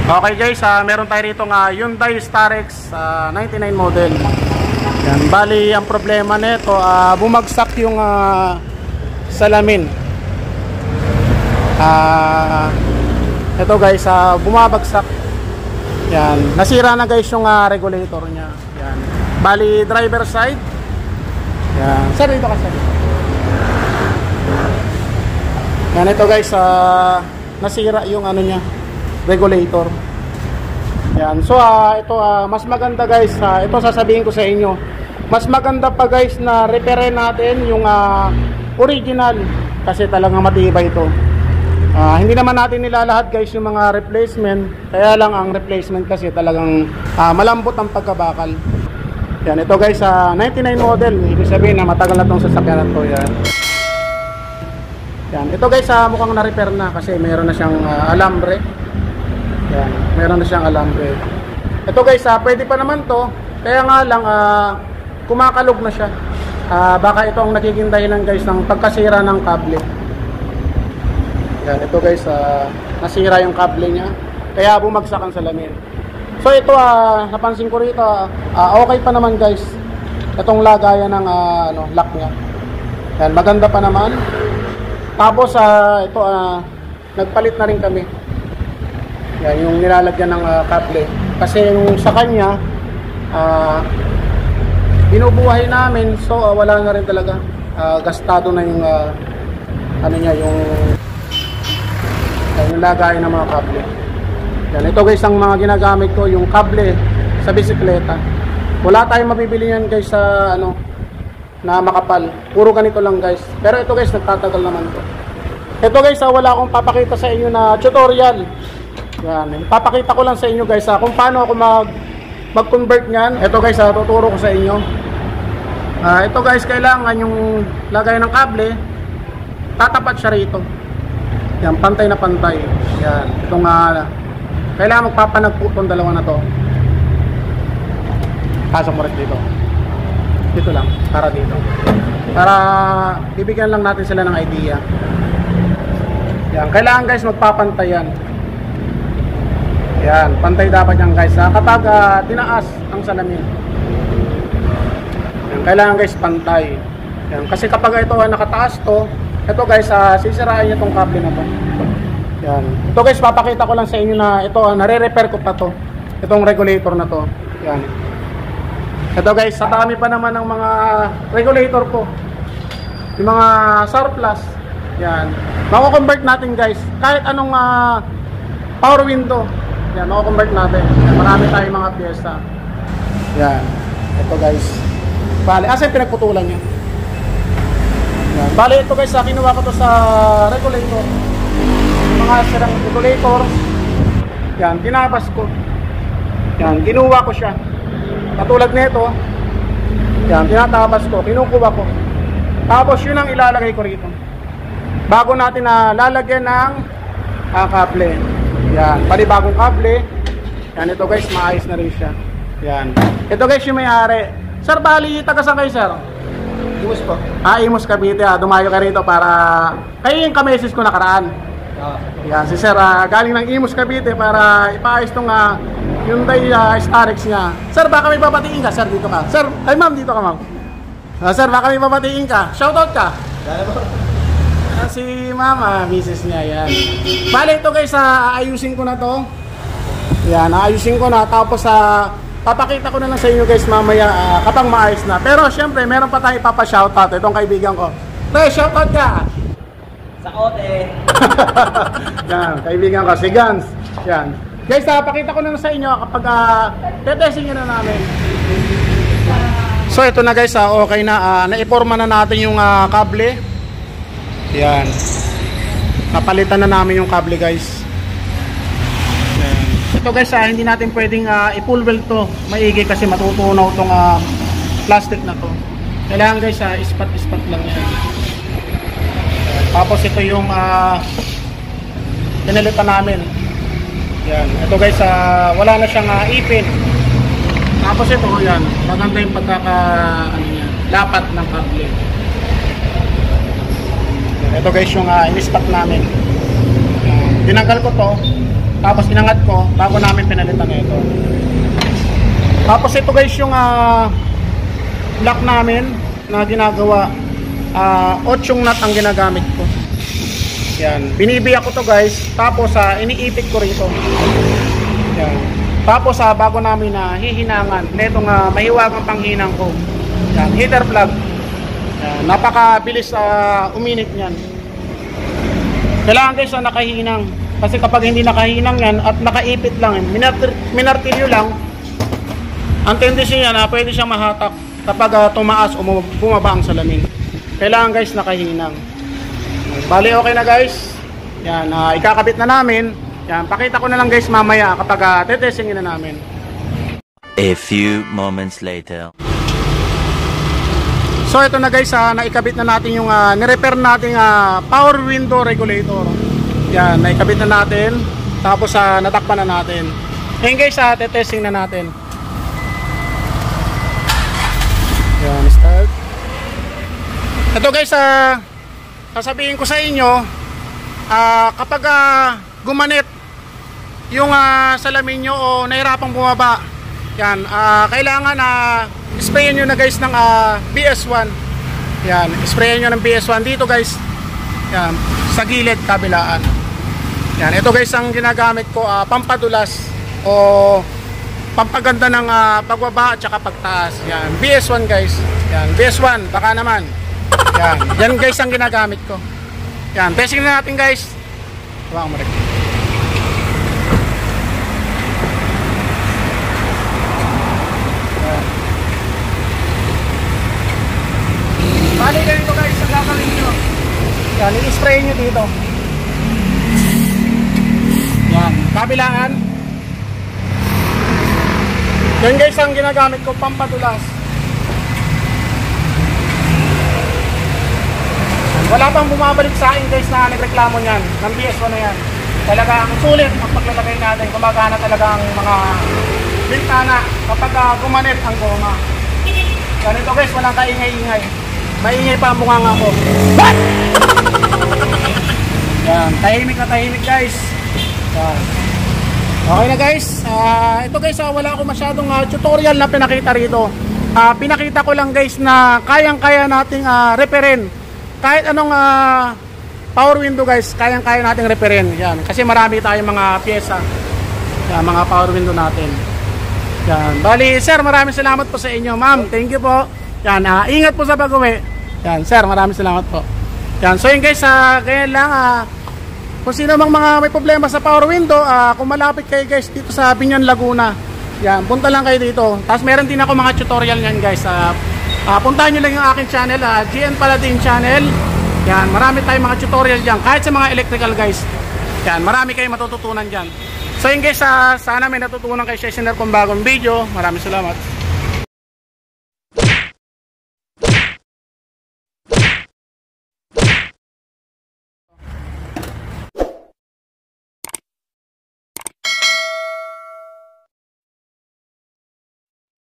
Okay guys, meron tayo rito nga Hyundai Starex 99 model. Yan, bali ang problema nito, bumagsak yung salamin. Ito guys, bumabagsak. Yan, nasira na guys yung regulator niya. Yan. Bali driver side. Yan. Sir, dito ka sir. Yan, ito guys, nasira yung ano niya, regulator. Yan. So ito mas maganda guys, ito sasabihin ko sa inyo. Mas maganda pa guys na repairin natin yung original kasi talagang matibay ito. Hindi naman natin nilalahat guys yung mga replacement. Kaya lang ang replacement kasi talagang malambot ang pagkabakal. Yan, ito guys 99 model. Ibig sabihin na matagal na tong sasakyan na to. Yan. Yan. Ito guys mukhang na-repair na kasi meron na siyang alambre. Yan, meron na siyang alambre. Ito guys, pwede pa naman to. Kaya nga lang, kumakalog na siya. Baka ito ang nagiging dahilan guys ng pagkasira ng kable. Yan, ito guys, nasira yung kable niya. Kaya bumagsak ang salamin. So ito, napansin ko rito, okay pa naman guys. Itong lagayan ng lock niya. Yan, maganda pa naman. Tapos, ito, nagpalit na rin kami. Yan, yung nilalagyan ng kable. Kasi yung sa kanya, binubuhay namin, so wala na rin talaga. Gastado na yung ano niya, yung lagayan ng mga kable. Yan, ito guys ang mga ginagamit ko, yung kable sa bisikleta. Wala tayong mabibili yan guys sa na makapal. Puro ganito lang guys. Pero ito guys, nagtatagal naman to. Ito guys, wala akong papakita sa inyo na tutorial. Yan, papakita ko lang sa inyo guys kung paano ako mag-convert niyan. Ito guys, tuturo ko sa inyo. Ito guys, kailangan yung lagay ng kable tatapat siya rito. Yan, pantay na pantay. Yan, itong kailangan magpapanag po itong dalawa na to. Pasok mo rin dito. Dito lang, para dito. Para bibigyan lang natin sila ng idea. Yan, kailangan guys magpapantay yan. Yan, pantay dapat yan guys kapag tinaas ang salamin. Yan, kailangan guys pantay. Yan, kasi kapag ito nakataas to, ito guys sisirain niya itong kable na to. Yan, ito guys papakita ko lang sa inyo na ito nare-repair ko pa to. Itong regulator na to. Yan. Ito guys, sa dami pa naman ng mga regulator ko. Yung mga surplus. Yan. Mako-convert natin guys kahit anong power window. Yan, mako-convert natin. Yan, marami tayong mga piyesa. Yan. Ito guys. Bale, asa yung pinagputulan niya? Yan. Bale, ito guys, kinuha ko to sa regulator. Mga sirang regulator. Yan, tinabas ko. Yan, kinuha ko siya. Katulad nito. Yan, tinatabas ko, kinukuha ko. Tapos yun ang ilalagay ko rito. Bago natin lalagyan ng kable. Yan, panibagong kable. Yan, ito guys, maayos na rin siya. Yan. Ito guys, yung may-ari. Sir, bali, taga saan kayo, sir? Imus po. Imus Cavite. Dumayo ka rito para kayo yung kamesis ko nakaraan. Yan, si sir, galing ng Imus Cavite para ipaayos tong Hyundai Starex niya. Sir, baka may babatiin ka. Sir, dito ka. Sir, ay ma'am, dito ka ma'am. Sir, baka may babatiin ka. Shoutout ka. Si mama, misis niya, yan. Bale, ito guys, ayusin ko na to. Yan, ayusin ko na. Tapos, papakita ko na lang sa inyo guys mamaya kapag maayos na. Pero, syempre, meron pa tayong ipapa-shoutout. Itong kaibigan ko. Pre, shoutout ka. Sa kote. Yan, kaibigan ko. Si Gans. Yan. Guys, pakita ko na lang sa inyo kapag tetesting na namin. So, ito na guys, okay na. Naiporma na natin yung kable. Yan. Napalitan na namin yung kable guys. Yan. Ito guys, hindi natin pwedeng i-full weld to maigi kasi matutunaw tong plastic na to. Kailangan guys, ispat-ispat lang yan. Tapos ito yung pinalitan namin. Yan. Ito guys, wala na siyang ipin. Tapos ito, yan. Maganda yung lapat ng kable. Ito guys yung in-spot namin. Tinanggal ko to. Tapos inangat ko bago namin pinalitan ito. Tapos ito guys yung lock namin na ginagawa. 8 nut ang ginagamit ko. Yan, binibiyak ko to guys. Tapos iniipit ko rito. Yan. Tapos bago namin hihinangan netong mahiwagang panghinang ko. Yan, heater plug. Yan, napakabilis uminit niyan. Kailangan guys nakahinang. Kasi kapag hindi nakahinang yan at nakaipit lang, minartilyo lang, ang tendency niya pwede siyang mahatak kapag tumaas o bumaba ang salamin. Kailangan guys nakahinang. Bali okay na guys. Yan, ikakabit na namin. Yan, pakita ko na lang guys mamaya kapag tetestingin na namin. A few moments later. So ito na guys, naikabit na natin yung nirepair nating power window regulator. Yan, naikabit na natin. Tapos natakpan na natin. Ngayon guys, tetesting na natin. Yan, start. Ito guys, sasabihin ko sa inyo, kapag gumanit yung salamin nyo o nahirapang bumaba, yan, kailangan sprayin nyo na guys ng BS1. Yan, sprayin nyo ng BS1 dito guys. Yan, sa gilid kabilaan. Yan, ito guys ang ginagamit ko, pampadulas o pampaganda ng pagbaba at saka pagtaas. Yan, BS1 guys. Yan, BS1, baka naman. Yan, yan guys ang ginagamit ko. Yan, testing na natin guys. Huwag mo rin. Bali ganito guys, ang gagawin nyo. Yan, i-spray nyo dito. Yan, kabilaan. Yan guys ang ginagamit ko, pampadulas. Wala pang bumabalik sa akin guys na nagreklamo niyan. Ng BS1 na yan. Talaga ang sulit ang paglalagay natin. Gumagana talaga ang mga bintana kapag gumanit ang goma. Ganito guys, walang kaingay-ingay. Maingay pa ang bunganga ko. Yan, tahimik na tahimik guys. Yan. Okay na guys. Ito guys, wala ako masyadong tutorial na pinakita rito. Pinakita ko lang guys na kayang-kaya nating reparin. Kahit anong power window guys, kayang-kaya nating reparin. Yan, kasi marami tayong mga pyesa. Yan, mga power window natin. Yan, bali sir, maraming salamat po sa inyo. Ma'am, thank you po. Yan, ingat po sa pag-uwi. Yan, sir, maraming salamat po. Yan, so yun guys, ganyan lang. Kung sino mang mga may problema sa power window, kung malapit kayo guys dito sa Binyan, Laguna, yan, punta lang kayo dito. Tapos meron din ako mga tutorial yan guys. Puntahan nyo lang yung aking channel, GN Paladin channel. Yan, marami tayong mga tutorial dyan. Kahit sa mga electrical guys. Yan, marami kayong matututunan dyan. So yun guys, sana may natutunan kayo sa kung bagong video. Maraming salamat.